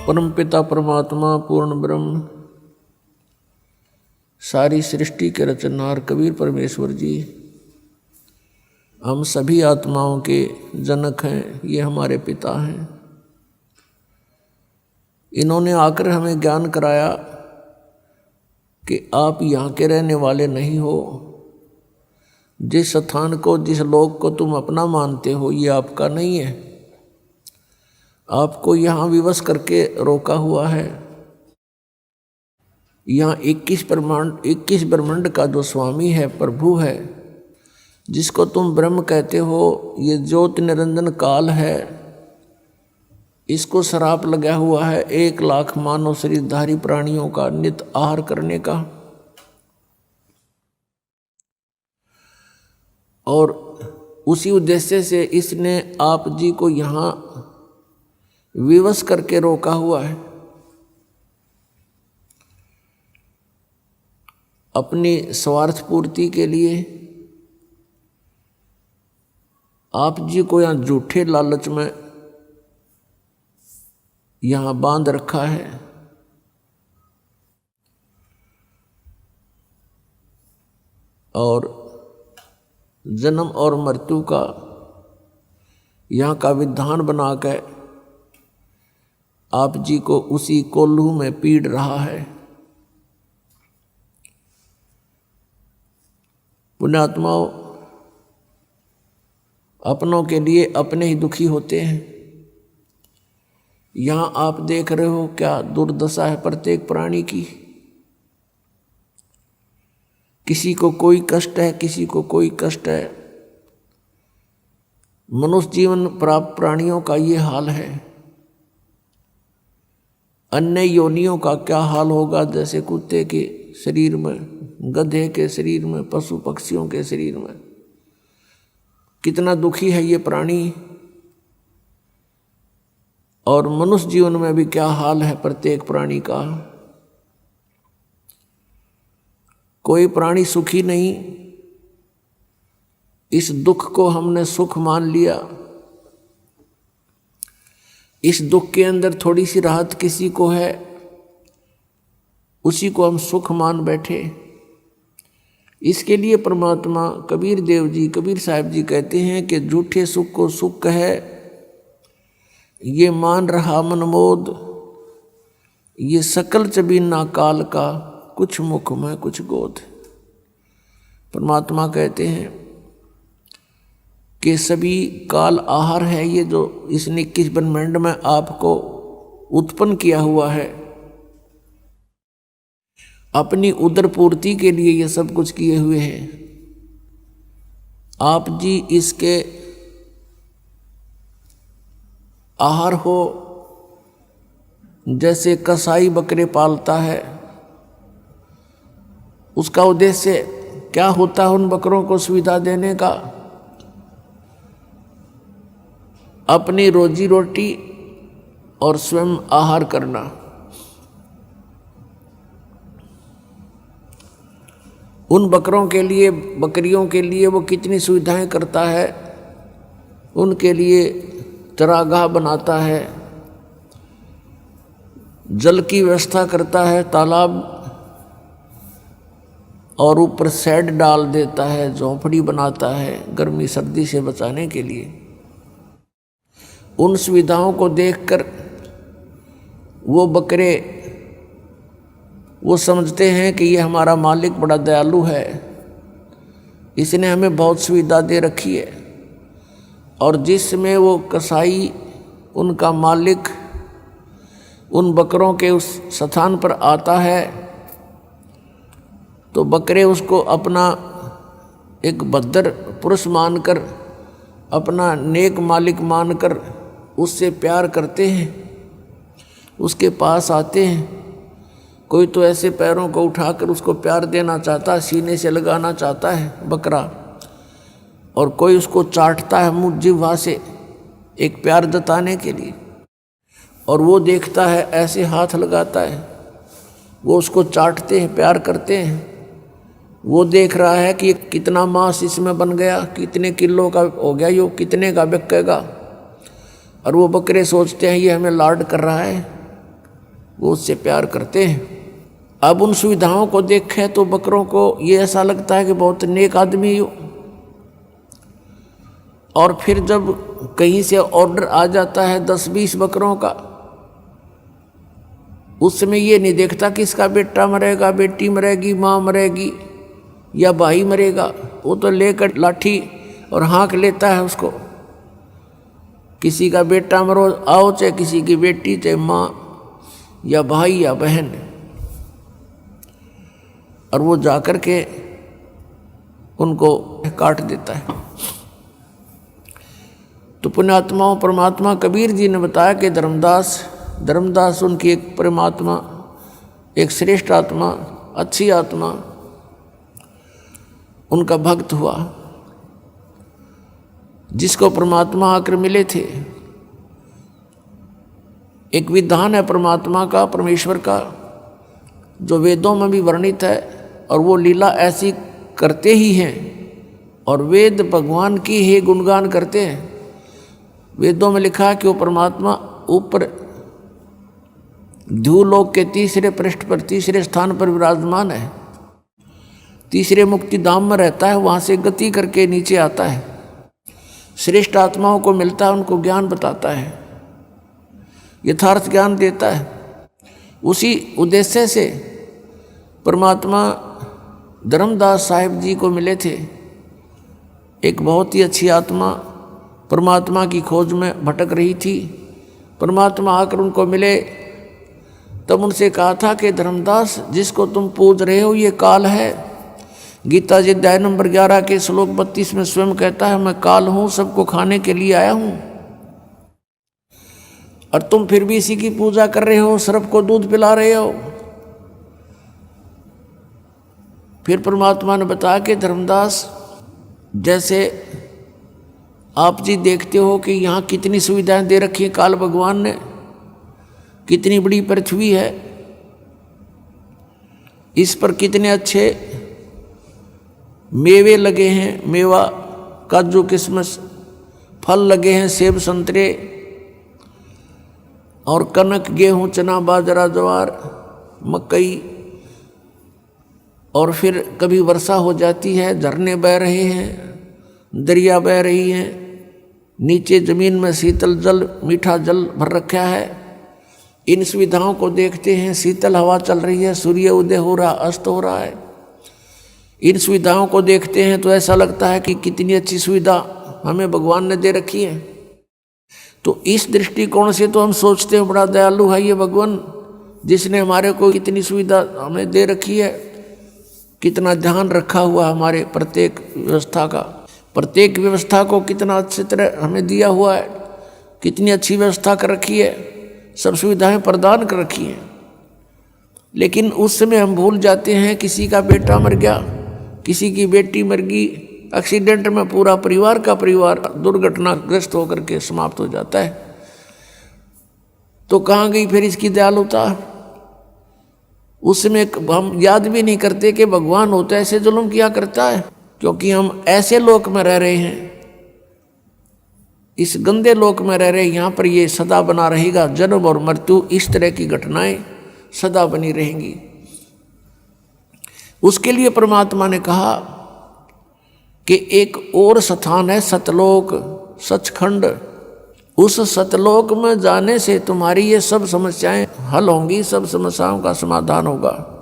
परमपिता परमात्मा पूर्ण ब्रह्म सारी सृष्टि के रचनहार कबीर परमेश्वर जी हम सभी आत्माओं के जनक हैं, ये हमारे पिता हैं। इन्होंने आकर हमें ज्ञान कराया कि आप यहाँ के रहने वाले नहीं हो। जिस स्थान को, जिस लोक को तुम अपना मानते हो, ये आपका नहीं है। आपको यहाँ विवश करके रोका हुआ है। यहाँ 21 ब्रह्मांड का जो स्वामी है, प्रभु है, जिसको तुम ब्रह्म कहते हो, ये ज्योति निरंजन काल है। इसको श्राप लगा हुआ है 1 लाख मानव शरीरधारी प्राणियों का नित आहार करने का। और उसी उद्देश्य से इसने आप जी को यहाँ विवश करके रोका हुआ है। अपनी स्वार्थ पूर्ति के लिए आप जी को यहाँ झूठे लालच में यहाँ बांध रखा है। और जन्म और मृत्यु का यहाँ का विधान बना के आप जी को उसी कोल्हू में पीड़ रहा है। पुण्यात्माओं, अपनों के लिए अपने ही दुखी होते हैं। यहाँ आप देख रहे हो क्या दुर्दशा है प्रत्येक प्राणी की। किसी को कोई कष्ट है, किसी को कोई कष्ट है। मनुष्य जीवन प्राप्त प्राणियों का ये हाल है। अन्य योनियों का क्या हाल होगा, जैसे कुत्ते के शरीर में, गधे के शरीर में, पशु पक्षियों के शरीर में। कितना दुखी है ये प्राणी। और मनुष्य जीवन में भी क्या हाल है प्रत्येक प्राणी का। कोई प्राणी सुखी नहीं। इस दुख को हमने सुख मान लिया। इस दुख के अंदर थोड़ी सी राहत किसी को है, उसी को हम सुख मान बैठे। इसके लिए परमात्मा कबीर देव जी, कबीर साहब जी कहते हैं कि झूठे सुख को सुख है, ये मान रहा मनमोद, ये सकल चबीना काल का, कुछ मुख में कुछ गोद। परमात्मा कहते हैं कि सभी काल आहार है ये जो इसने 21 ब्रह्मांड में आपको उत्पन्न किया हुआ है। अपनी उदर पूर्ति के लिए ये सब कुछ किए हुए हैं। आप जी इसके आहार हो। जैसे कसाई बकरे पालता है, उसका उद्देश्य क्या होता है उन बकरों को सुविधा देने का? अपनी रोजी रोटी और स्वयं आहार करना। उन बकरों के लिए, बकरियों के लिए वो कितनी सुविधाएं करता है। उनके लिए चरागाह बनाता है, जल की व्यवस्था करता है, तालाब, और ऊपर शेड डाल देता है, झोंपड़ी बनाता है गर्मी सर्दी से बचाने के लिए। उन सुविधाओं को देखकर वो बकरे वो समझते हैं कि ये हमारा मालिक बड़ा दयालु है, इसने हमें बहुत सुविधा दे रखी है। और जिसमें वो कसाई, उनका मालिक, उन बकरों के उस स्थान पर आता है तो बकरे उसको अपना एक भद्र पुरुष मानकर, अपना नेक मालिक मानकर उससे प्यार करते हैं, उसके पास आते हैं। कोई तो ऐसे पैरों को उठाकर उसको प्यार देना चाहता है, सीने से लगाना चाहता है बकरा, और कोई उसको चाटता है मुँह जिह्वा से एक प्यार जताने के लिए। और वो देखता है, ऐसे हाथ लगाता है, वो उसको चाटते हैं, प्यार करते हैं। वो देख रहा है कि कितना मांस इसमें बन गया, कितने किलो का हो गया, यो कितने का बिकेगा। और वो बकरे सोचते हैं ये हमें लाड कर रहा है, वो उससे प्यार करते हैं। अब उन सुविधाओं को देखें तो बकरों को ये ऐसा लगता है कि बहुत नेक आदमी हो। और फिर जब कहीं से ऑर्डर आ जाता है 10-20 बकरों का, उस समय ये नहीं देखता कि इसका बेटा मरेगा, बेटी मरेगी, माँ मरेगी या भाई मरेगा। वो तो लेकर लाठी और हाँक लेता है उसको। किसी का बेटा मरो आओ, चाहे किसी की बेटी, चाहे माँ या भाई या बहन, और वो जाकर के उनको काट देता है। तो पुण्यात्माओं, परमात्मा कबीर जी ने बताया कि धर्मदास उनकी एक परमात्मा, एक श्रेष्ठ आत्मा, अच्छी आत्मा, उनका भक्त हुआ, जिसको परमात्मा आकर मिले थे। एक विधान है परमात्मा का, परमेश्वर का, जो वेदों में भी वर्णित है, और वो लीला ऐसी करते ही हैं। और वेद भगवान की ही गुणगान करते हैं। वेदों में लिखा है कि वो परमात्मा ऊपर ध्रुवलोक के तीसरे पृष्ठ पर, तीसरे स्थान पर विराजमान है। तीसरे मुक्ति धाम में रहता है, वहाँ से गति करके नीचे आता है, श्रेष्ठ आत्माओं को मिलता है, उनको ज्ञान बताता है, यथार्थ ज्ञान देता है। उसी उद्देश्य से परमात्मा धर्मदास साहिब जी को मिले थे। एक बहुत ही अच्छी आत्मा परमात्मा की खोज में भटक रही थी। परमात्मा आकर उनको मिले, तब उनसे कहा था कि धर्मदास, जिसको तुम पूज रहे हो ये काल है। गीता जी अध्याय नंबर 11 के श्लोक 32 में स्वयं कहता है, मैं काल हूँ, सबको खाने के लिए आया हूँ, और तुम फिर भी इसी की पूजा कर रहे हो, सर्प को दूध पिला रहे हो। फिर परमात्मा ने बताया कि धर्मदास, जैसे आप जी देखते हो कि यहाँ कितनी सुविधाएं दे रखी है काल भगवान ने, कितनी बड़ी पृथ्वी है, इस पर कितने अच्छे मेवे लगे हैं, मेवा, काजू, किशमिश, फल लगे हैं, सेब, संतरे, और कनक, गेहूं, चना, बाजरा, ज्वार, मकई। और फिर कभी वर्षा हो जाती है, झरने बह रहे हैं, दरिया बह रही हैं, नीचे जमीन में शीतल जल, मीठा जल भर रखा है। इन सुविधाओं को देखते हैं, शीतल हवा चल रही है, सूर्य उदय हो रहा, अस्त हो रहा है। इन सुविधाओं को देखते हैं तो ऐसा लगता है कि कितनी अच्छी सुविधा हमें भगवान ने दे रखी है। तो इस दृष्टिकोण से तो हम सोचते हैं बड़ा दयालु है ये भगवान, जिसने हमारे को कितनी सुविधा हमें दे रखी है, कितना ध्यान रखा हुआ हमारे प्रत्येक व्यवस्था का, प्रत्येक व्यवस्था को कितना अच्छी तरह हमें दिया हुआ है, कितनी अच्छी व्यवस्था कर रखी है, सब सुविधाएं प्रदान कर रखी हैं। लेकिन उस समय हम भूल जाते हैं, किसी का बेटा मर गया, किसी की बेटी मर गई, एक्सीडेंट में पूरा परिवार का परिवार दुर्घटनाग्रस्त होकर के समाप्त हो जाता है। तो कहाँ गई फिर इसकी दयालुता? उस समय हम याद भी नहीं करते कि भगवान होता है ऐसे जुल्म किया करता है, क्योंकि हम ऐसे लोक में रह रहे हैं, इस गंदे लोक में रह रहे हैं। यहाँ पर ये सदा बना रहेगा, जन्म और मृत्यु, इस तरह की घटनाएं सदा बनी रहेंगी। उसके लिए परमात्मा ने कहा कि एक और स्थान है सतलोक, सचखंड। उस सतलोक में जाने से तुम्हारी ये सब समस्याएं हल होंगी, सब समस्याओं का समाधान होगा।